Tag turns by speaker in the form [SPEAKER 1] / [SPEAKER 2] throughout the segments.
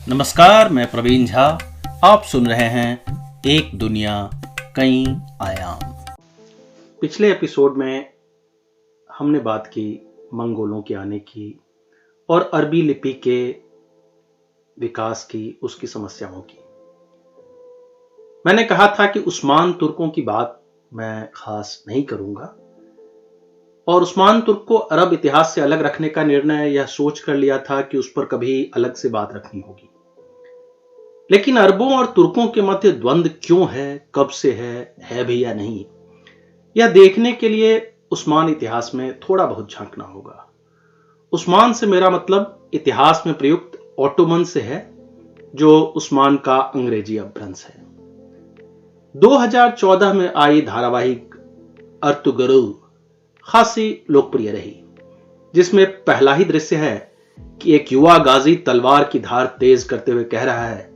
[SPEAKER 1] नमस्कार, मैं प्रवीण झा। आप सुन रहे हैं एक दुनिया कई आयाम। पिछले एपिसोड में हमने बात की मंगोलों के आने की और अरबी लिपि के विकास की, उसकी समस्याओं की। मैंने कहा था कि उस्मान तुर्कों की बात मैं खास नहीं करूंगा और उस्मान तुर्क को अरब इतिहास से अलग रखने का निर्णय यह सोच कर लिया था कि उस पर कभी अलग से बात रखनी होगी। लेकिन अरबों और तुर्कों के मध्य द्वंद्व क्यों है, कब से है भी या नहीं, यह देखने के लिए उस्मान इतिहास में थोड़ा बहुत झांकना होगा। उस्मान से मेरा मतलब इतिहास में प्रयुक्त ओटोमन से है, जो उस्मान का अंग्रेजी अपभ्रंश है। 2014 में आई धारावाहिक अर्तुगरुल खासी लोकप्रिय रही, जिसमें पहला ही दृश्य है कि एक युवा गाजी तलवार की धार तेज करते हुए कह रहा है,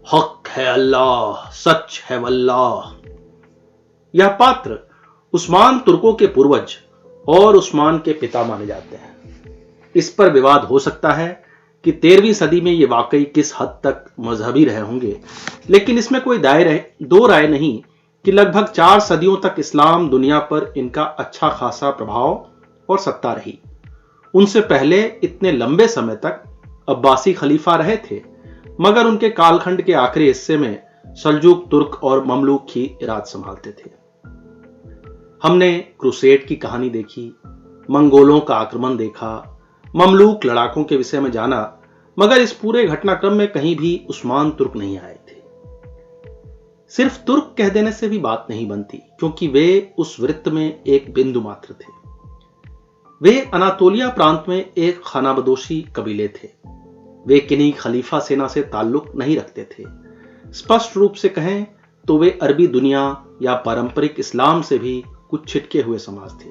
[SPEAKER 1] हक है अल्लाह, सच है वल्लाह। यह पात्र उस्मान तुर्कों के पूर्वज और उस्मान के पिता माने जाते हैं। इस पर विवाद हो सकता है कि 13वीं सदी में ये वाकई किस हद तक मजहबी रहे होंगे, लेकिन इसमें कोई दो राय नहीं कि लगभग 4 सदियों तक इस्लाम दुनिया पर इनका अच्छा खासा प्रभाव और सत्ता रही। उनसे पहले इतने लंबे समय तक अब्बासी खलीफा रहे थे, मगर उनके कालखंड के आखिरी हिस्से में सल्जूक तुर्क और ममलूक ही राज संभालते थे। हमने क्रूसेड की कहानी देखी, मंगोलों का आक्रमण देखा, ममलूक लड़ाकों के विषय में जाना, मगर इस पूरे घटनाक्रम में कहीं भी उस्मान तुर्क नहीं आए थे। सिर्फ तुर्क कह देने से भी बात नहीं बनती, क्योंकि वे उस वृत्त में एक बिंदु मात्र थे। वे अनातोलिया प्रांत में एक खानाबदोशी कबीले थे। वे किन्हीं खलीफा सेना से ताल्लुक नहीं रखते थे। स्पष्ट रूप से कहें तो वे अरबी दुनिया या पारंपरिक इस्लाम से भी कुछ छिटके हुए समाज थे।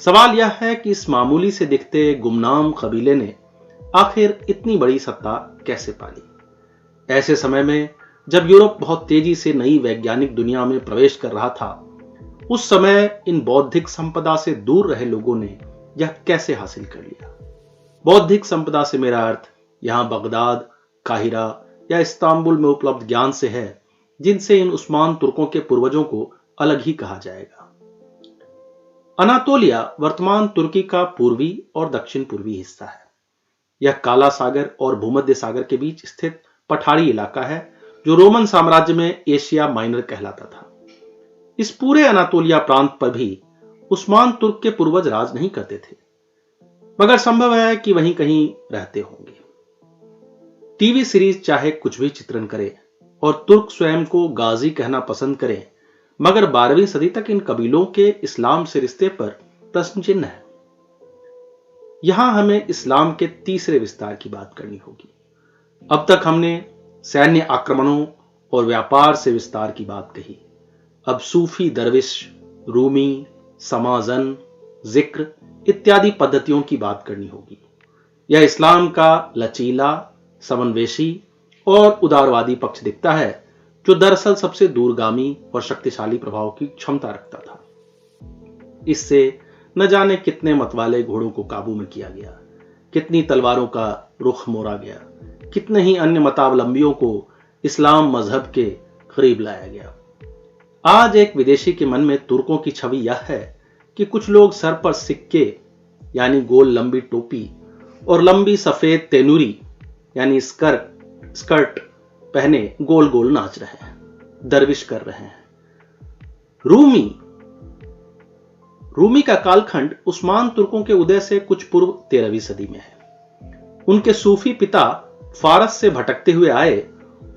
[SPEAKER 1] सवाल यह है कि इस मामूली से दिखते गुमनाम कबीले ने आखिर इतनी बड़ी सत्ता कैसे पाली। ऐसे समय में जब यूरोप बहुत तेजी से नई वैज्ञानिक दुनिया में प्रवेश कर रहा था, उस समय इन बौद्धिक संपदा से दूर रहे लोगों ने यह कैसे हासिल कर लिया। बौद्धिक संपदा से मेरा अर्थ यहां बगदाद, काहिरा या इस्तांबुल में उपलब्ध ज्ञान से है, जिनसे इन उस्मान तुर्कों के पूर्वजों को अलग ही कहा जाएगा। अनातोलिया वर्तमान तुर्की का पूर्वी और दक्षिण पूर्वी हिस्सा है। यह काला सागर और भूमध्य सागर के बीच स्थित पठारी इलाका है, जो रोमन साम्राज्य में एशिया माइनर कहलाता था। इस पूरे अनातोलिया प्रांत पर भी उस्मान तुर्क के पूर्वज राज नहीं करते थे, मगर संभव है कि वहीं कहीं रहते होंगे। टीवी सीरीज चाहे कुछ भी चित्रण करे और तुर्क स्वयं को गाजी कहना पसंद करें, मगर 12वीं सदी तक इन कबीलों के इस्लाम से रिश्ते पर प्रश्न चिन्ह है। यहां हमें इस्लाम के तीसरे विस्तार की बात करनी होगी। अब तक हमने सैन्य आक्रमणों और व्यापार से विस्तार की बात कही। अब सूफी दरविश, रूमी, समाजन, जिक्र इत्यादि पद्धतियों की बात करनी होगी। यह इस्लाम का लचीला, समन्वेशी और उदारवादी पक्ष दिखता है, जो दरअसल सबसे दूरगामी और शक्तिशाली प्रभाव की क्षमता रखता था। इससे न जाने कितने मतवाले घोड़ों को काबू में किया गया, कितनी तलवारों का रुख मोड़ा गया, कितने ही अन्य मतावलंबियों को इस्लाम मजहब के करीब लाया गया। आज एक विदेशी के मन में तुर्कों की छवि यह है कि कुछ लोग सर पर सिक्के यानी गोल लंबी टोपी और लंबी सफेद तेनुरी यानी स्कर्ट पहने गोल गोल नाच रहे हैं, दरविश कर रहे हैं। रूमी का कालखंड उस्मान तुर्कों के उदय से कुछ पूर्व 13वीं सदी में है। उनके सूफी पिता फारस से भटकते हुए आए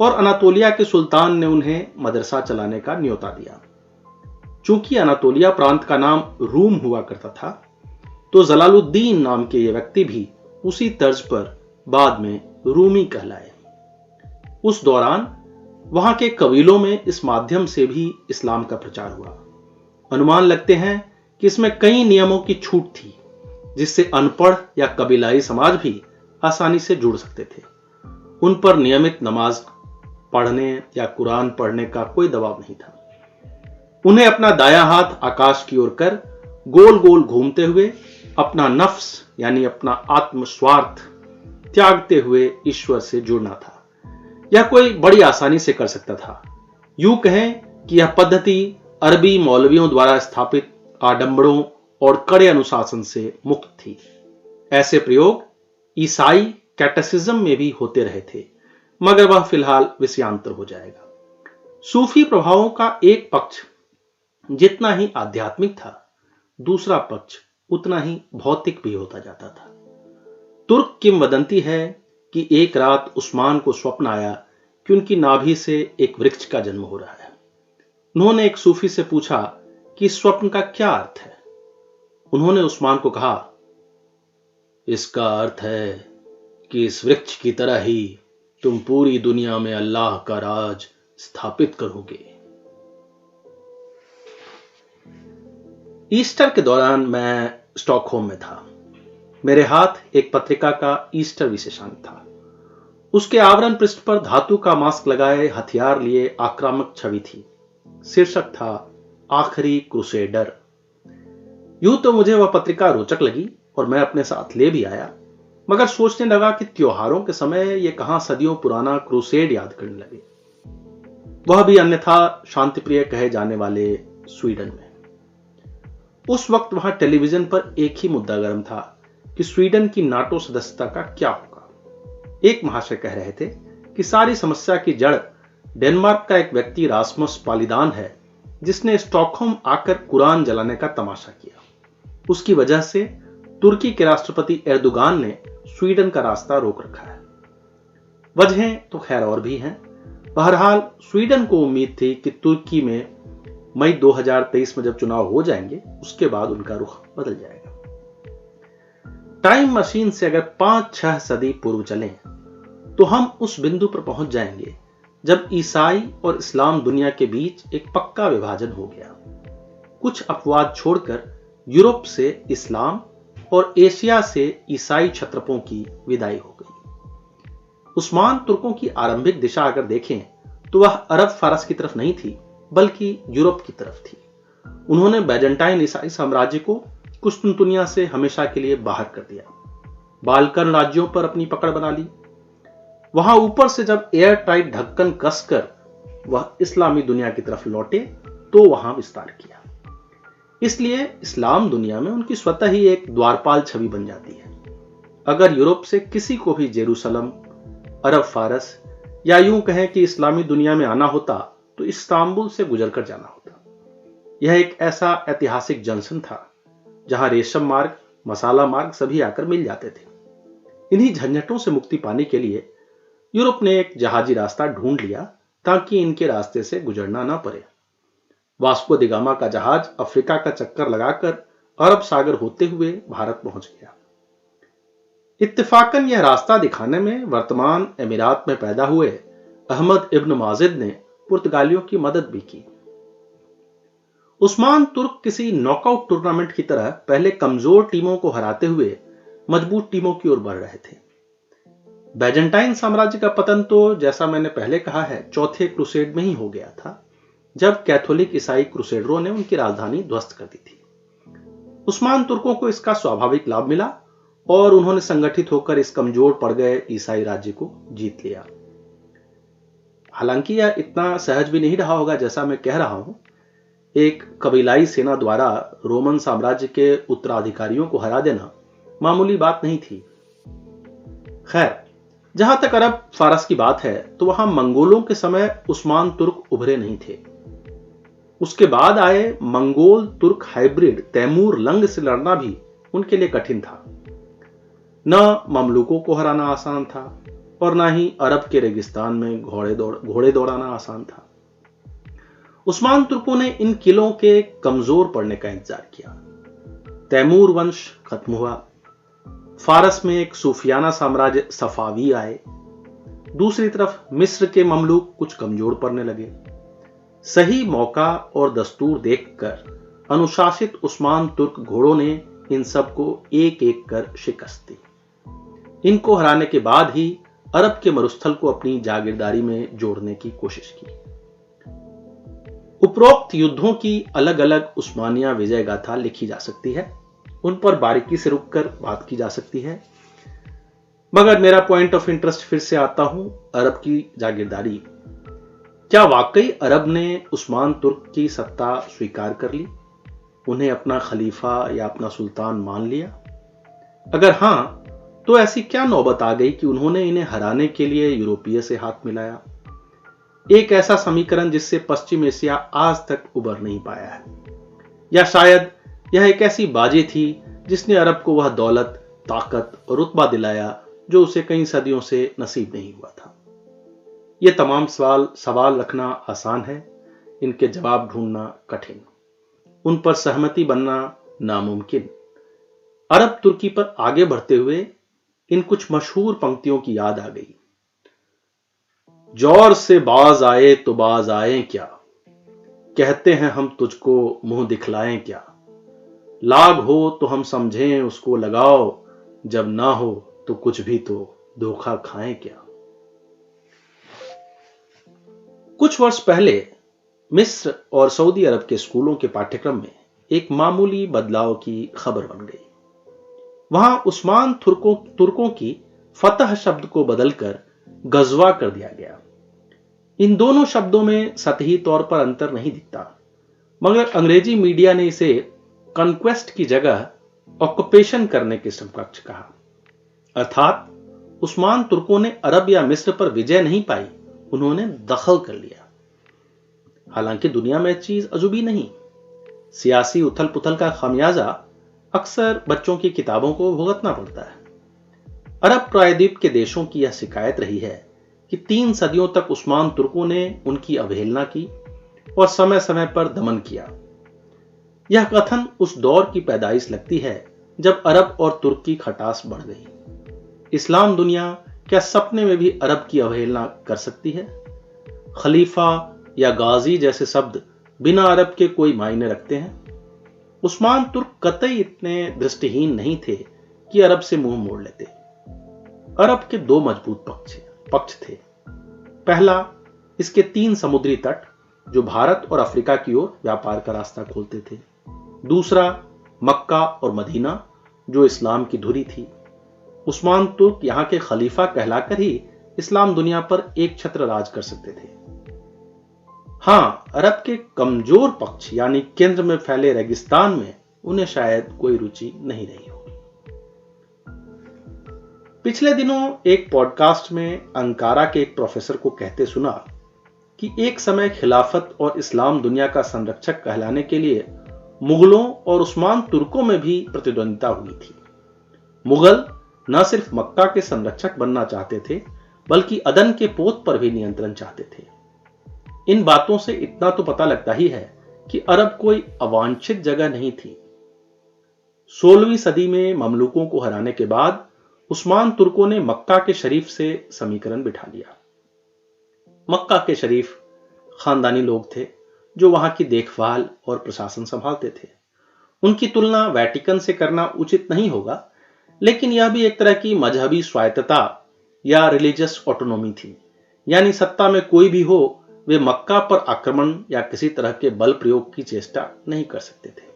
[SPEAKER 1] और अनातोलिया के सुल्तान ने उन्हें मदरसा चलाने का न्योता दिया। चूंकि अनातोलिया प्रांत का नाम रूम हुआ करता था, तो जलालुद्दीन नाम के ये व्यक्ति भी उसी तर्ज पर बाद में रूमी कहलाए। उस दौरान वहां के कबीलों में इस माध्यम से भी इस्लाम का प्रचार हुआ। अनुमान लगते हैं कि इसमें कई नियमों की छूट थी, जिससे अनपढ़ या कबीलाई समाज भी आसानी से जुड़ सकते थे। उन पर नियमित नमाज पढ़ने या कुरान पढ़ने का कोई दबाव नहीं था। उन्हें अपना दायां हाथ आकाश की ओर कर गोल गोल घूमते हुए अपना नफ्स यानी अपना आत्म स्वार्थ त्यागते हुए ईश्वर से जुड़ना था। यह कोई बड़ी आसानी से कर सकता था। यूं कहें कि यह पद्धति अरबी मौलवियों द्वारा स्थापित आडंबरों और कड़े अनुशासन से मुक्त थी। ऐसे प्रयोग ईसाई कैटेसिज्म में भी होते रहे थे, मगर वह फिलहाल विषयांतर हो जाएगा। सूफी प्रभावों का एक पक्ष जितना ही आध्यात्मिक था, दूसरा पक्ष उतना ही भौतिक भी होता जाता था। तुर्क किंवदंती है कि एक रात उस्मान को स्वप्न आया कि उनकी नाभि से एक वृक्ष का जन्म हो रहा है। उन्होंने एक सूफी से पूछा कि इस स्वप्न का क्या अर्थ है। उन्होंने उस्मान को कहा, इसका अर्थ है कि इस वृक्ष की तरह ही तुम पूरी दुनिया में अल्लाह का राज स्थापित करोगे। ईस्टर के दौरान मैं स्टॉकहोम में था। मेरे हाथ एक पत्रिका का ईस्टर विशेषांक था। उसके आवरण पृष्ठ पर धातु का मास्क लगाए हथियार लिए आक्रामक छवि थी। शीर्षक था आखिरी क्रूसेडर। यूं तो मुझे वह पत्रिका रोचक लगी और मैं अपने साथ ले भी आया, मगर सोचने लगा कि त्योहारों के समय ये कहां सदियों पुराना क्रूसेड याद करने लगे, वह भी अन्यथा शांतिप्रिय कहे जाने वाले स्वीडन में। उस वक्त वहां टेलीविजन पर एक ही मुद्दा गर्म था कि स्वीडन की नाटो सदस्यता का क्या होगा। एक महाशय कह रहे थे कि सारी समस्या की जड़ डेनमार्क का एक व्यक्ति रास्मस पालिदान है, जिसने स्टॉकहोम आकर कुरान जलाने का तमाशा किया। उसकी वजह से तुर्की के राष्ट्रपति एर्दोगान ने स्वीडन का रास्ता रोक रखा है। वजहें तो खैर और भी हैं। बहरहाल स्वीडन को उम्मीद थी कि तुर्की में मई 2023 में जब चुनाव हो जाएंगे, उसके बाद उनका रुख बदल जाएगा। टाइम मशीन से अगर 5-6 सदी पूर्व चलें तो हम उस बिंदु पर पहुंच जाएंगे जब ईसाई और इस्लाम दुनिया के बीच एक पक्का विभाजन हो गया। कुछ अपवाद छोड़कर यूरोप से इस्लाम और एशिया से ईसाई क्षत्रपों की विदाई हो गई। उस्मान तुर्कों की आरंभिक दिशा अगर देखें तो वह अरब फारस की तरफ नहीं थी, बल्कि यूरोप की तरफ थी। उन्होंने बैजेंटाइन ईसाई साम्राज्य को कुस्तुनतुनिया से हमेशा के लिए बाहर कर दिया, बाल्कन राज्यों पर अपनी पकड़ बना ली। वहां ऊपर से जब एयर टाइट ढक्कन कसकर वह इस्लामी दुनिया की तरफ लौटे तो वहां विस्तार किया। इसलिए इस्लाम दुनिया में उनकी स्वतः ही एक द्वारपाल छवि बन जाती है। अगर यूरोप से किसी को भी जेरूसलम, अरब फारस या यूं कहें कि इस्लामी दुनिया में आना होता तो इस्तांबुल से गुजरकर जाना होता। यह एक ऐसा ऐतिहासिक जंक्शन था जहां रेशम मार्ग, मसाला मार्ग सभी आकर मिल जाते थे। इन्हीं झंझटों से मुक्ति पाने के लिए यूरोप ने एक जहाजी रास्ता ढूंढ लिया ताकि इनके रास्ते से गुजरना न पड़े। वास्को द गामा का जहाज अफ्रीका का चक्कर लगाकर अरब सागर होते हुए भारत पहुंच गया। इत्तेफाकन यह रास्ता दिखाने में वर्तमान अमीरात में पैदा हुए अहमद इब्न माजिद ने पुर्तगालियों की मदद भी की। उस्मान तुर्क किसी नॉकआउट टूर्नामेंट की तरह पहले कमजोर टीमों को हराते हुए मजबूत टीमों की ओर बढ़ रहे थे। बैजेंटाइन साम्राज्य का पतन तो, जैसा मैंने पहले कहा है, चौथे क्रूसेड में ही हो गया था, जब कैथोलिक ईसाई क्रूसेडरों ने उनकी राजधानी ध्वस्त कर दी थी। उस्मान तुर्कों को इसका स्वाभाविक लाभ मिला और उन्होंने संगठित होकर इस कमजोर पड़ गए ईसाई राज्य को जीत लिया। हालांकि यह इतना सहज भी नहीं रहा होगा जैसा मैं कह रहा हूं। एक कबीलाई सेना द्वारा रोमन साम्राज्य के उत्तराधिकारियों को हरा देना मामूली बात नहीं थी। खैर, जहां तक अरब फारस की बात है तो वहां मंगोलों के समय उस्मान तुर्क उभरे नहीं थे। उसके बाद आए मंगोल तुर्क हाइब्रिड तैमूर लंग से लड़ना भी उनके लिए कठिन था। न ममलूकों को हराना आसान था और न ही अरब के रेगिस्तान में घोड़े दौड़ाना आसान था। उस्मान तुर्कों ने इन किलों के कमजोर पड़ने का इंतजार किया। तैमूर वंश खत्म हुआ। फारस में एक सूफियाना साम्राज्य सफावी आए। दूसरी तरफ मिस्र के ममलूक कुछ कमजोर पड़ने लगे। सही मौका और दस्तूर देखकर अनुशासित उस्मान तुर्क घोड़ों ने इन सबको एक एक कर शिकस्त दी। इनको हराने के बाद ही अरब के मरुस्थल को अपनी जागीरदारी में जोड़ने की कोशिश की। उपरोक्त युद्धों की अलग अलग उस्मानिया विजय गाथा लिखी जा सकती है, उन पर बारीकी से रुककर बात की जा सकती है। मगर मेरा पॉइंट ऑफ इंटरेस्ट फिर से आता हूं अरब की जागीरदारी। क्या वाकई अरब ने उस्मान तुर्क की सत्ता स्वीकार कर ली, उन्हें अपना खलीफा या अपना सुल्तान मान लिया? अगर हां, तो ऐसी क्या नौबत आ गई कि उन्होंने इन्हें हराने के लिए यूरोपीय से हाथ मिलाया? एक ऐसा समीकरण जिससे पश्चिम एशिया आज तक उबर नहीं पाया है। या शायद यह एक ऐसी बाजी थी जिसने अरब को वह दौलत, ताकत और रुतबा दिलाया जो उसे कई सदियों से नसीब नहीं हुआ था। ये तमाम सवाल रखना आसान है, इनके जवाब ढूंढना कठिन, उन पर सहमति बनना नामुमकिन। अरब तुर्की पर आगे बढ़ते हुए इन कुछ मशहूर पंक्तियों की याद आ गई। जोर से बाज आए तो बाज आए क्या, कहते हैं हम तुझको मुंह दिखलाएं क्या, लाग हो तो हम समझें उसको लगाओ, जब ना हो तो कुछ भी तो धोखा खाएं क्या। कुछ वर्ष पहले मिस्र और सऊदी अरब के स्कूलों के पाठ्यक्रम में एक मामूली बदलाव की खबर बन गई। वहां उस्मान तुर्कों की फतह शब्द को बदलकर गजवा कर दिया गया। इन दोनों शब्दों में सतही तौर पर अंतर नहीं दिखता, मगर अंग्रेजी मीडिया ने इसे कॉन्क्वेस्ट की जगह ऑक्युपेशन करने के समकक्ष कहा। अर्थात उस्मान तुर्कों ने अरब या मिस्र पर विजय नहीं पाई, उन्होंने दखल कर लिया। हालांकि दुनिया में चीज अजूबी नहीं, सियासी उथल पुथल का खामियाजा अक्सर बच्चों की किताबों को भुगतना पड़ता है। अरब प्रायद्वीप के देशों की यह शिकायत रही है कि 3 सदियों तक उस्मान तुर्कों ने उनकी अवहेलना की और समय समय पर दमन किया। यह कथन उस दौर की पैदाइश लगती है जब अरब और तुर्क की खटास बढ़ गई। इस्लाम दुनिया क्या सपने में भी अरब की अवहेलना कर सकती है? खलीफा या गाजी जैसे शब्द बिना अरब के कोई मायने रखते हैं? उस्मान तुर्क कतई इतने दृष्टिहीन नहीं थे कि अरब से मुंह मोड़ लेते। अरब के 2 मजबूत पक्ष थे। पहला, इसके 3 समुद्री तट जो भारत और अफ्रीका की ओर व्यापार का रास्ता खोलते थे। दूसरा, मक्का और मदीना जो इस्लाम की धुरी थी। उस्मान तुर्क यहां के खलीफा कहलाकर ही इस्लाम दुनिया पर एक छत्र राज कर सकते थे। हां, अरब के कमजोर पक्ष यानी केंद्र में फैले रेगिस्तान में उन्हें शायद कोई रुचि नहीं रही होगी। पिछले दिनों एक पॉडकास्ट में अंकारा के एक प्रोफेसर को कहते सुना कि एक समय खिलाफत और इस्लाम दुनिया का संरक्षक कहलाने के लिए मुगलों और उस्मान तुर्कों में भी प्रतिद्वंदिता हुई थी। मुगल न सिर्फ मक्का के संरक्षक बनना चाहते थे, बल्कि अदन के पोत पर भी नियंत्रण चाहते थे। इन बातों से इतना तो पता लगता ही है कि अरब कोई अवांछित जगह नहीं थी। 16वीं सदी में ममलूकों को हराने के बाद उस्मान तुर्कों ने मक्का के शरीफ से समीकरण बिठा लिया। मक्का के शरीफ खानदानी लोग थे जो वहां की देखभाल और प्रशासन संभालते थे। उनकी तुलना वेटिकन से करना उचित नहीं होगा, लेकिन यह भी एक तरह की मजहबी स्वायत्तता या रिलीजियस ऑटोनॉमी थी। यानी सत्ता में कोई भी हो, वे मक्का पर आक्रमण या किसी तरह के बल प्रयोग की चेष्टा नहीं कर सकते थे।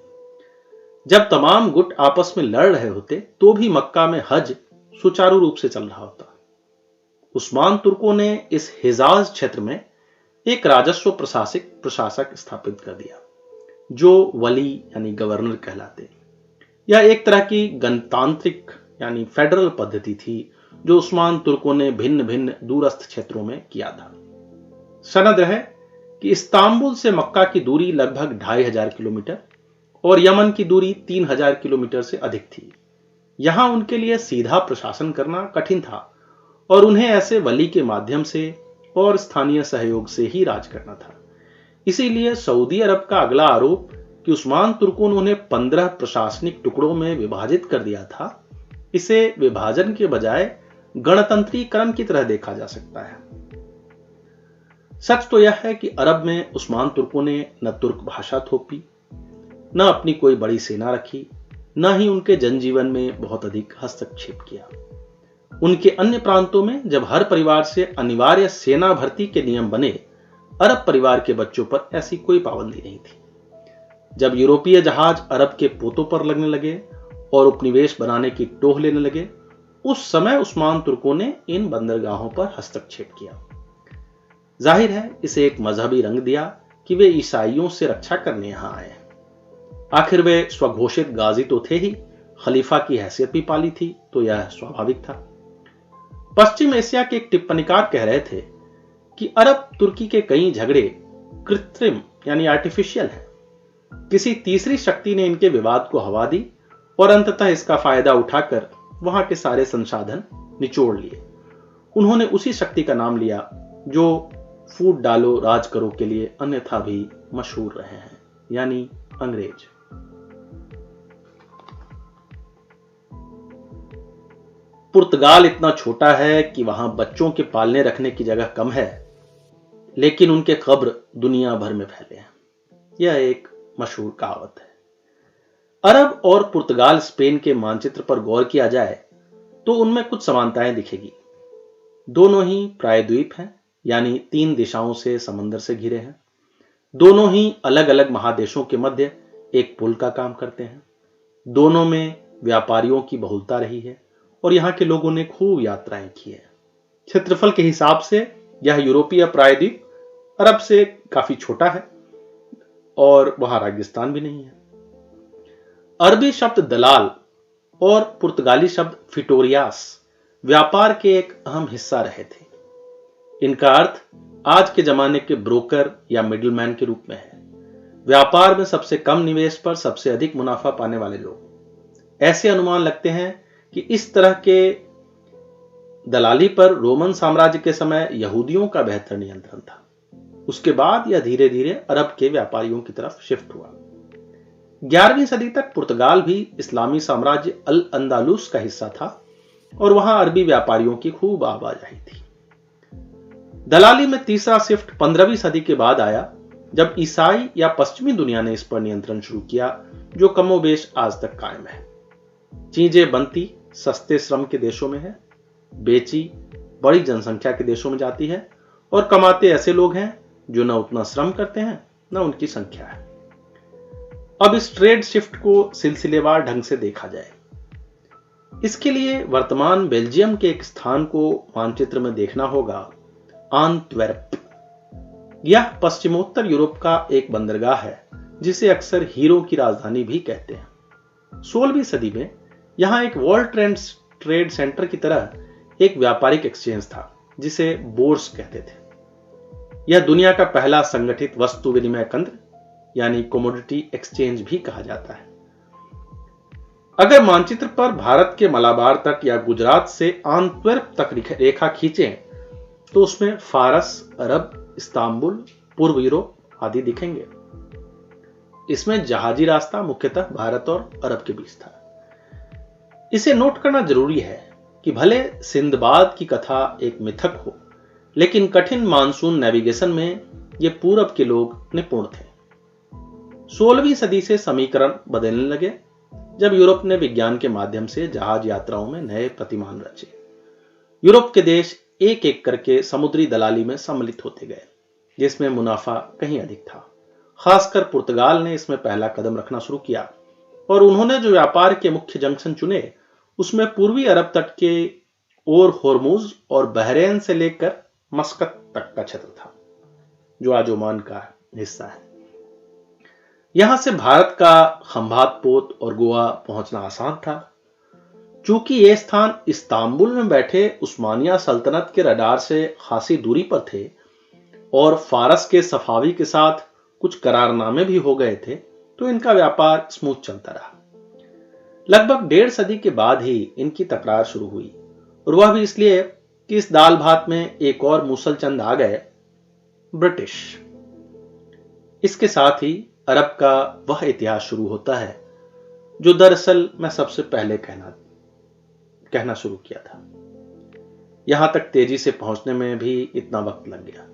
[SPEAKER 1] जब तमाम गुट आपस में लड़ रहे होते तो भी मक्का में हज सुचारू रूप से चल रहा होता। उस्मान तुर्कों ने इस हिजाज क्षेत्र में एक राजस्व प्रशासक स्थापित कर दिया जो वली यानी गवर्नर कहलाते। यह एक तरह की गणतांत्रिक यानी फेडरल पद्धति थी जो उस्मान तुर्कों ने भिन्न भिन्न दूरस्थ क्षेत्रों में किया था। सनद है कि इस्तांबुल से मक्का की दूरी लगभग 2500 किलोमीटर और यमन की दूरी 3000 किलोमीटर से अधिक थी। यहां उनके लिए सीधा प्रशासन करना कठिन था और उन्हें ऐसे वली के माध्यम से और स्थानीय सहयोग से ही राज करना था। इसीलिए सऊदी अरब का अगला आरोप कि उस्मान तुर्कों ने उन्हें 15 प्रशासनिक टुकड़ों में विभाजित कर दिया था, इसे विभाजन के बजाय गणतंत्रीकरण की तरह देखा जा सकता है। सच तो यह है कि अरब में उस्मान तुर्कों ने न तुर्क भाषा थोपी, न अपनी कोई बड़ी सेना रखी, न ही उनके जनजीवन में बहुत अधिक हस्तक्षेप किया। उनके अन्य प्रांतों में जब हर परिवार से अनिवार्य सेना भर्ती के नियम बने, अरब परिवार के बच्चों पर ऐसी कोई पाबंदी नहीं थी। जब यूरोपीय जहाज अरब के पोतों पर लगने लगे और उपनिवेश बनाने की टोह लेने लगे, उस समय उस्मान तुर्कों ने इन बंदरगाहों पर हस्तक्षेप किया। जाहिर है इसे एक मजहबी रंग दिया कि वे ईसाइयों से रक्षा करने यहां आए। आखिर वे स्वघोषित गाजी तो थे ही, खलीफा की हैसियत भी पाली थी, तो यह स्वाभाविक था। पश्चिम एशिया के एक टिप्पणीकार कह रहे थे कि अरब तुर्की के कई झगड़े कृत्रिम यानी आर्टिफिशियल हैं। किसी तीसरी शक्ति ने इनके विवाद को हवा दी और अंततः इसका फायदा उठाकर वहां के सारे संसाधन निचोड़ लिए। उन्होंने उसी शक्ति का नाम लिया जो फूट डालो राज करो के लिए अन्यथा भी मशहूर रहे हैं, यानी अंग्रेज। पुर्तगाल इतना छोटा है कि वहां बच्चों के पालने रखने की जगह कम है, लेकिन उनके कब्र दुनिया भर में फैले हैं। यह एक मशहूर कहावत है। अरब और पुर्तगाल स्पेन के मानचित्र पर गौर किया जाए तो उनमें कुछ समानताएं दिखेगी। दोनों ही प्रायद्वीप हैं, यानी 3 दिशाओं से समंदर से घिरे हैं। दोनों ही अलग अलग महादेशों के मध्य एक पुल का काम करते हैं। दोनों में व्यापारियों की बहुलता रही है और यहां के लोगों ने खूब यात्राएं की है। क्षेत्रफल के हिसाब से यह यूरोपीय प्रायद्वीप अरब से काफी छोटा है और वहां रेगिस्तान भी नहीं है। अरबी शब्द दलाल और पुर्तगाली शब्द फिटोरियास व्यापार के एक अहम हिस्सा रहे थे। इनका अर्थ आज के जमाने के ब्रोकर या मिडलमैन के रूप में है। व्यापार में सबसे कम निवेश पर सबसे अधिक मुनाफा पाने वाले लोग। ऐसे अनुमान लगते हैं कि इस तरह के दलाली पर रोमन साम्राज्य के समय यहूदियों का बेहतर नियंत्रण था। उसके बाद यह धीरे धीरे अरब के व्यापारियों की तरफ शिफ्ट हुआ। 11वीं सदी तक पुर्तगाल भी इस्लामी साम्राज्य अल अंदालुस का हिस्सा था और वहां अरबी व्यापारियों की खूब आवाजाही थी। दलाली में तीसरा शिफ्ट 15वीं सदी के बाद आया, जब ईसाई या पश्चिमी दुनिया ने इस पर नियंत्रण शुरू किया, जो कमोबेश आज तक कायम है। चीजें बनती सस्ते श्रम के देशों में है, बेची बड़ी जनसंख्या के देशों में जाती है और कमाते ऐसे लोग हैं जो न उतना श्रम करते हैं न उनकी संख्या है। अब इस ट्रेड शिफ्ट को सिलसिलेवार ढंग से देखा जाए। इसके लिए वर्तमान बेल्जियम के एक स्थान को मानचित्र में देखना होगा, आंतवेर्प। यह पश्चिमोत्तर यूरोप का एक बंदरगाह है जिसे अक्सर हीरो की राजधानी भी कहते हैं। 16वीं सदी में यहां एक वर्ल्ड ट्रेड सेंटर की तरह एक व्यापारिक एक्सचेंज था जिसे बोर्स कहते थे। यह दुनिया का पहला संगठित वस्तु विनिमय केंद्र यानी कोमोडिटी एक्सचेंज भी कहा जाता है। अगर मानचित्र पर भारत के मलाबार तक या गुजरात से आंतवेर्प तक रेखा खींचें तो उसमें फारस, अरब, इस्तांबुल, पूर्व यूरोप आदि दिखेंगे। इसमें जहाजी रास्ता मुख्यतः भारत और अरब के बीच था। इसे नोट करना जरूरी है कि भले सिंदबाद की कथा एक मिथक हो, लेकिन कठिन मानसून नेविगेशन में ये पूरब के लोग निपुण थे। 16वीं सदी से समीकरण बदलने लगे जब यूरोप ने विज्ञान के माध्यम से जहाज यात्राओं में नए प्रतिमान रचे। यूरोप के देश एक एक करके समुद्री दलाली में सम्मिलित होते गए, जिसमें मुनाफा कहीं अधिक था। खासकर पुर्तगाल ने इसमें पहला कदम रखना शुरू किया और उन्होंने जो व्यापार के मुख्य जंक्शन चुने उसमें पूर्वी अरब तट के और होर्मुज और बहरेन से लेकर मस्कत तक का क्षेत्र था, जो आज ओमान का हिस्सा है। यहां से भारत का खंभात पोत और गोवा पहुंचना आसान था। चूंकि ये स्थान इस्तांबुल में बैठे उस्मानिया सल्तनत के रडार से खासी दूरी पर थे और फारस के सफावी के साथ कुछ करारनामे भी हो गए थे, तो इनका व्यापार स्मूथ चलता रहा। लगभग 1.5 सदी के बाद ही इनकी तकरार शुरू हुई, और वह भी इसलिए कि इस दाल भात में एक और मूसलचंद आ गए, ब्रिटिश। इसके साथ ही अरब का वह इतिहास शुरू होता है जो दरअसल मैं सबसे पहले कहना शुरू किया था। यहां तक तेजी से पहुंचने में भी इतना वक्त लग गया।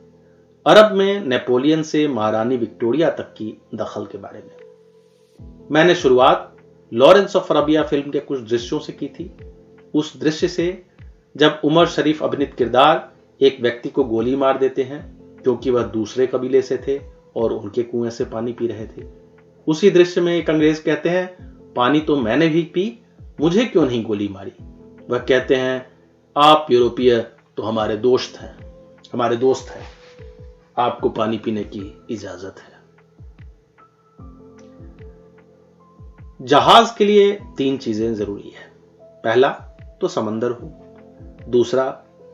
[SPEAKER 1] अरब में नेपोलियन से महारानी विक्टोरिया तक की दखल के बारे में मैंने शुरुआत लॉरेंस ऑफ अरेबिया फिल्म के कुछ दृश्यों से की थी। उस दृश्य से जब उमर शरीफ अभिनीत किरदार एक व्यक्ति को गोली मार देते हैं क्योंकि वह दूसरे कबीले से थे और उनके कुएं से पानी पी रहे थे। उसी दृश्य में एक अंग्रेज कहते हैं, पानी तो मैंने भी पी, मुझे क्यों नहीं गोली मारी। वह कहते हैं, आप यूरोपीय तो हमारे दोस्त हैं, आपको पानी पीने की इजाजत है। जहाज के लिए 3 चीजें जरूरी है। पहला तो समंदर हो, दूसरा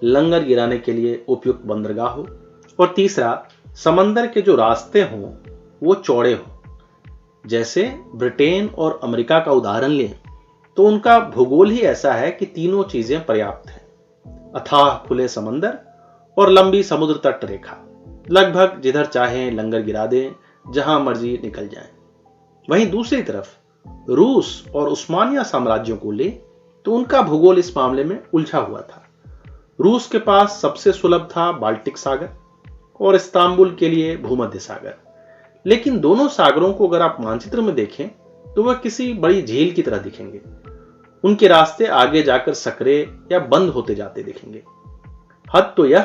[SPEAKER 1] लंगर गिराने के लिए उपयुक्त बंदरगाह हो, और तीसरा समंदर के जो रास्ते हों वो चौड़े हों। जैसे ब्रिटेन और अमेरिका का उदाहरण लें तो उनका भूगोल ही ऐसा है कि तीनों चीजें पर्याप्त हैं। अथाह खुले समंदर और लंबी समुद्र तट रेखा, लगभग जिधर चाहें लंगर गिरा दें, जहां मर्जी निकल जाएं। वहीं दूसरी तरफ रूस और उस्मानिया साम्राज्यों को ले तो उनका भूगोल इस मामले में उलझा हुआ था। रूस के पास सबसे सुलभ था बाल्टिक सागर और इस्तांबुल के लिए भूमध्य सागर। लेकिन दोनों सागरों को अगर आप मानचित्र में देखें तो वह किसी बड़ी झील की तरह दिखेंगे। उनके रास्ते आगे जाकर सकरे या बंद होते जाते दिखेंगे। हद तो यह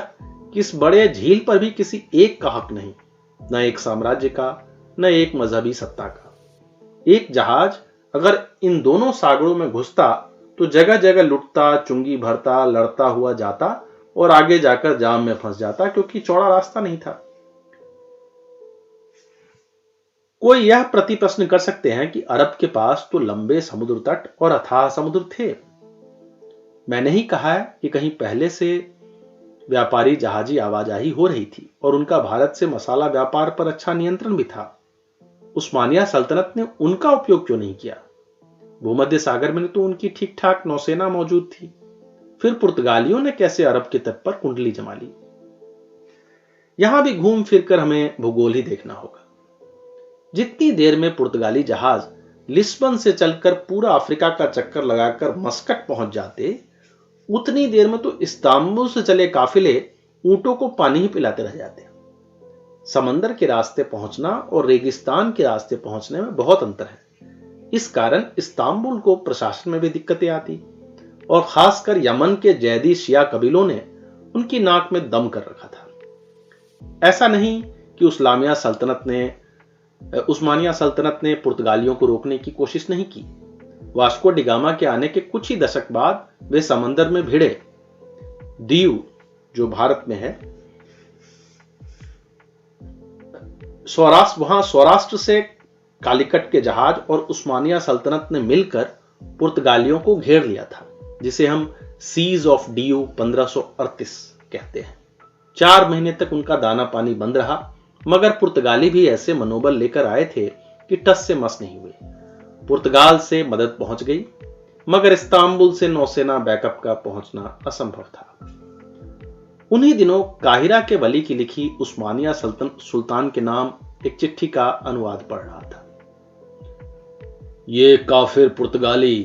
[SPEAKER 1] कि इस बड़े झील पर भी किसी एक का हक नहीं, न एक साम्राज्य का, न एक मजहबी सत्ता का। एक जहाज अगर इन दोनों सागरों में घुसता तो जगह जगह लुटता, चुंगी भरता, लड़ता हुआ जाता और आगे जाकर जाम में फंस जाता, क्योंकि चौड़ा रास्ता नहीं था। कोई यह प्रति प्रश्न कर सकते हैं कि अरब के पास तो लंबे समुद्र तट और अथाह समुद्र थे। मैंने ही कहा है कि कहीं पहले से व्यापारी जहाजी आवाजाही हो रही थी और उनका भारत से मसाला व्यापार पर अच्छा नियंत्रण भी था। उस्मानिया सल्तनत ने उनका उपयोग क्यों नहीं किया? भूमध्य सागर में तो उनकी ठीक ठाक नौसेना मौजूद थी। फिर पुर्तगालियों ने कैसे अरब के तट पर कुंडली जमा ली? यहां भी घूम फिरकर हमें भूगोल ही देखना होगा। जितनी देर में पुर्तगाली जहाज लिस्बन से चलकर पूरा अफ्रीका का चक्कर लगाकर मस्कट पहुंच जाते, उतनी देर में तो इस्तांबुल से चले काफिले ऊंटों को पानी ही पिलाते रह जाते। समंदर के रास्ते पहुंचना और रेगिस्तान के रास्ते पहुंचने में बहुत अंतर है। इस कारण इस्तांबुल को प्रशासन में भी दिक्कतें आती और खासकर यमन के जैदी शिया कबीलों ने उनकी नाक में दम कर रखा था। ऐसा नहीं कि उस्मानिया सल्तनत ने पुर्तगालियों को रोकने की कोशिश नहीं की। वास्को डिगामा के आने के कुछ ही दशक बाद वे समंदर में भिड़े। दीव जो भारत में है, सौराष्ट्र से कालिकट के जहाज और उस्मानिया सल्तनत ने मिलकर पुर्तगालियों को घेर लिया था, जिसे हम सीज ऑफ डीयू 1538 कहते हैं। 4 महीने तक उनका दाना पानी बंद रहा, मगर पुर्तगाली भी ऐसे मनोबल लेकर आए थे कि टस से मस नहीं हुए। पुर्तगाल से मदद पहुंच गई, मगर इस्तांबुल से नौसेना बैकअप का पहुंचना असंभव था। उन्हीं दिनों काहिरा के वली की लिखी उस्मानिया सुल्तान के नाम एक चिट्ठी का अनुवाद पढ़ रहा था। ये काफिर पुर्तगाली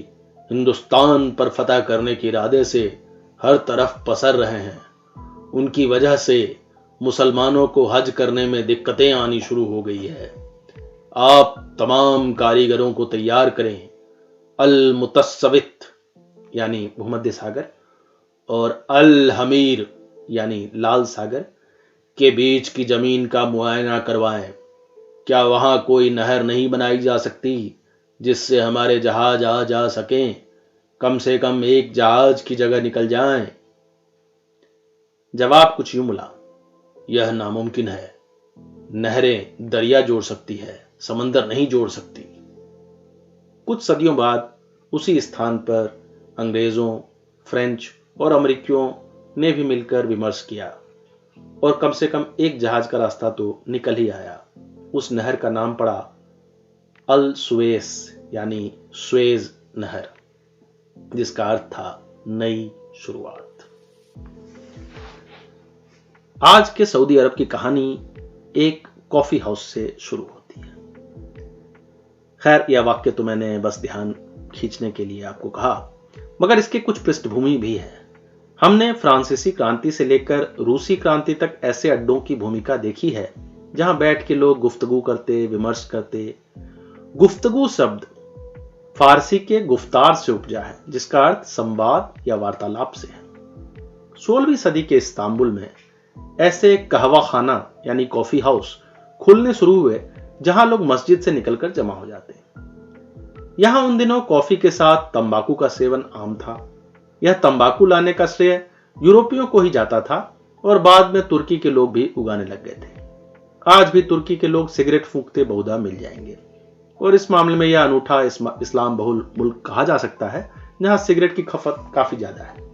[SPEAKER 1] हिंदुस्तान पर फतह करने के इरादे से हर तरफ पसर रहे हैं। उनकी वजह से मुसलमानों को हज करने में दिक्कतें आनी शुरू हो गई है। आप तमाम कारीगरों को तैयार करें। अल मुतस्सवित यानी भूमध्य सागर और अल हमीर यानी लाल सागर के बीच की जमीन का मुआयना करवाएं। क्या वहां कोई नहर नहीं बनाई जा सकती जिससे हमारे जहाज आ जा सकें? कम से कम एक जहाज की जगह निकल जाएं। जवाब कुछ यूं मिला, यह नामुमकिन है। नहरें दरिया जोड़ सकती है, समंदर नहीं जोड़ सकती। कुछ सदियों बाद उसी स्थान पर अंग्रेजों, फ्रेंच और अमेरिकियों ने भी मिलकर विमर्श किया और कम से कम एक जहाज का रास्ता तो निकल ही आया। उस नहर का नाम पड़ा अल सुएस यानी सुएज नहर, जिसका अर्थ था नई शुरुआत। आज के सऊदी अरब की कहानी एक कॉफी हाउस से शुरू होती है। खैर, यह वाक्य तो मैंने बस ध्यान खींचने के लिए आपको कहा, मगर इसके कुछ पृष्ठभूमि भी है। हमने फ्रांसीसी क्रांति से लेकर रूसी क्रांति तक ऐसे अड्डों की भूमिका देखी है जहां बैठ के लोग गुफ्तगू करते, विमर्श करते। गुफ्तगू शब्द फारसी के गुफ्तार से उपजा है, जिसका अर्थ संवाद या वार्तालाप से है। 16वीं सदी के इस्तांबुल में ऐसे कहवा खाना यानी कॉफी हाउस खुलने शुरू हुए जहां लोग मस्जिद से निकलकर जमा हो जाते। यहां उन दिनों कॉफी के साथ तंबाकू का सेवन आम था। यह तंबाकू लाने का श्रेय यूरोपियों को ही जाता था और बाद में तुर्की के लोग भी उगाने लग गए थे। आज भी तुर्की के लोग सिगरेट फूंकते बहुधा मिल जाएंगे और इस मामले में यह अनूठा इस्लाम बहुल मुल्क कहा जा सकता है जहां सिगरेट की खपत काफी ज्यादा है।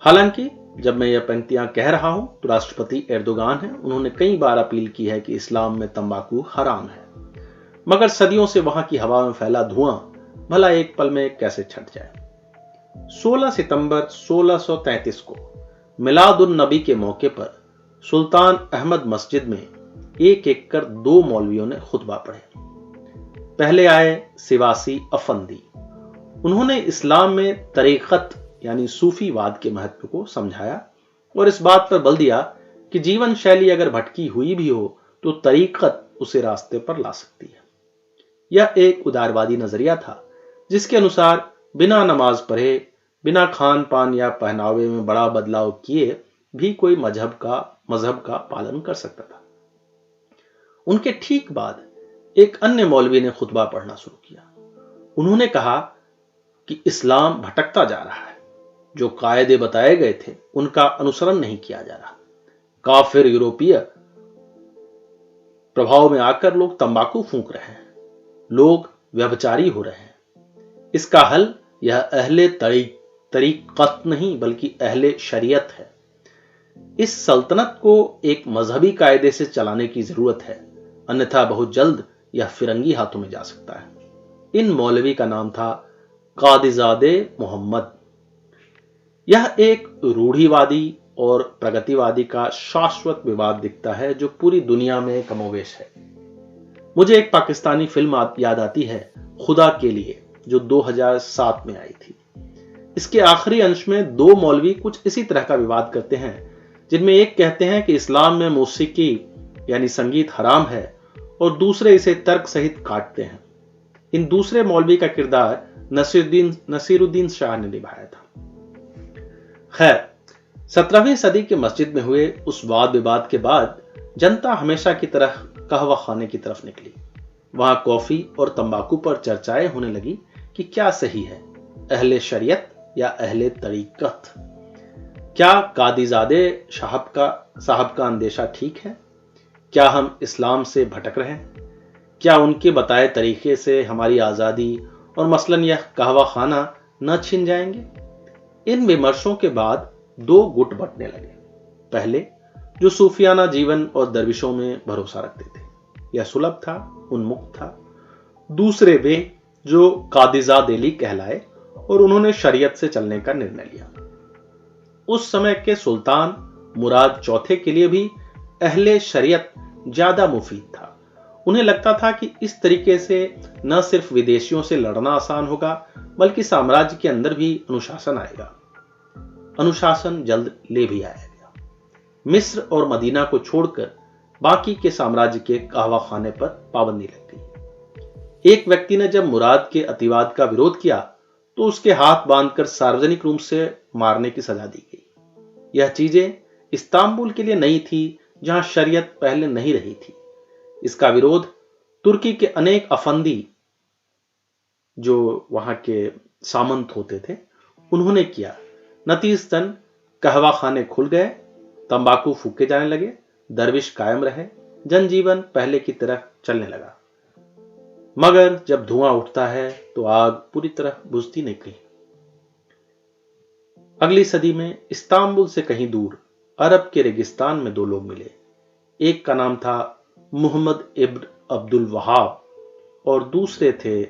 [SPEAKER 1] हालांकि जब मैं यह पंक्तियां कह रहा हूं तो राष्ट्रपति एर्दोगान है, उन्होंने कई बार अपील की है कि इस्लाम में तंबाकू हराम है, मगर सदियों से वहां की हवा में फैला धुआं भला एक पल में कैसे छट जाए। 16 सितंबर 1633 को मिलाद उन नबी के मौके पर सुल्तान अहमद मस्जिद में एक एक कर 2 मौलवियों ने खुतबा पढ़े। पहले आए सिवासी अफंदी। उन्होंने इस्लाम में तरीकत यानी सूफीवाद के महत्व को समझाया और इस बात पर बल दिया कि जीवन शैली अगर भटकी हुई भी हो तो तरीकत उसे रास्ते पर ला सकती है। यह एक उदारवादी नजरिया था जिसके अनुसार बिना नमाज पढ़े, बिना खान पान या पहनावे में बड़ा बदलाव किए भी कोई मजहब का पालन कर सकता था। उनके ठीक बाद एक अन्य मौलवी ने खुतबा पढ़ना शुरू किया। उन्होंने कहा कि इस्लाम भटकता जा रहा है, जो कायदे बताए गए थे उनका अनुसरण नहीं किया जा रहा। काफिर यूरोपीय प्रभाव में आकर लोग तंबाकू फूंक रहे हैं, लोग व्यभिचारी हो रहे हैं। इसका हल यह अहले तरीकत नहीं बल्कि अहले शरीयत है। इस सल्तनत को एक मजहबी कायदे से चलाने की जरूरत है, अन्यथा बहुत जल्द यह फिरंगी हाथों में जा सकता है। इन मौलवी का नाम था कादिजादे मोहम्मद। यह एक रूढ़िवादी और प्रगतिवादी का शाश्वत विवाद दिखता है जो पूरी दुनिया में कमोवेश है। मुझे एक पाकिस्तानी फिल्म याद आती है, खुदा के लिए, जो 2007 में आई थी। इसके आखिरी अंश में 2 मौलवी कुछ इसी तरह का विवाद करते हैं, जिनमें एक कहते हैं कि इस्लाम में मौसीकी यानी संगीत हराम है और दूसरे इसे तर्क सहित काटते हैं। इन दूसरे मौलवी का किरदार नसीरुद्दीन शाह ने निभाया था। खैर, 17वीं सदी के मस्जिद में हुए उस वाद विवाद के बाद जनता हमेशा की तरह कहवा खाने की तरफ निकली। वहां कॉफी और तंबाकू पर चर्चाएं होने लगी कि क्या सही है, अहले शरीयत या अहले तरीकत। क्या कादिजादे साहब का अंदेशा ठीक है? क्या हम इस्लाम से भटक रहे हैं? क्या उनके बताए तरीके से हमारी आजादी और मसलन यह कहवा खाना न छिन जाएंगे? इन विमर्शों के बाद 2 गुट बंटने लगे। पहले, जो सूफियाना जीवन और दरविशों में भरोसा रखते थे, यह सुलभ था, उन्मुक्त था। दूसरे वे जो कादिजादेली कहलाए और उन्होंने शरीयत से चलने का निर्णय लिया। उस समय के सुल्तान मुराद चौथे के लिए भी अहले शरीयत ज्यादा मुफीद था। उन्हें लगता था कि इस तरीके से न सिर्फ विदेशियों से लड़ना आसान होगा बल्कि साम्राज्य के अंदर भी अनुशासन आएगा। अनुशासन जल्द ले भी आएगा। मिस्र और मदीना को छोड़कर बाकी के साम्राज्य के कहवा खाने पर पाबंदी लग गई। एक व्यक्ति ने जब मुराद के अतिवाद का विरोध किया तो उसके हाथ बांधकर सार्वजनिक रूप से मारने की सजा दी गई। यह चीजें इस्तांबुल के लिए नई थी, जहां शरीयत पहले नहीं रही थी। इसका विरोध तुर्की के अनेक अफंदी, जो वहां के सामंत होते थे, उन्होंने किया। नतीजतन कहवा खाने खुल गए, तंबाकू फूके जाने लगे, दरविश कायम रहे, जनजीवन पहले की तरह चलने लगा। मगर जब धुआं उठता है तो आग पूरी तरह बुझती नहीं कहीं। अगली सदी में इस्तांबुल से कहीं दूर अरब के रेगिस्तान में 2 लोग मिले। एक का नाम था मुहम्मद इब्न अब्दुल वहाब और दूसरे थे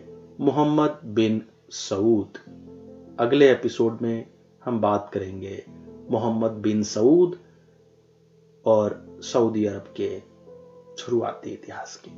[SPEAKER 1] मोहम्मद बिन सऊद। अगले एपिसोड में हम बात करेंगे मोहम्मद बिन सऊद और सऊदी अरब के शुरुआती इतिहास की।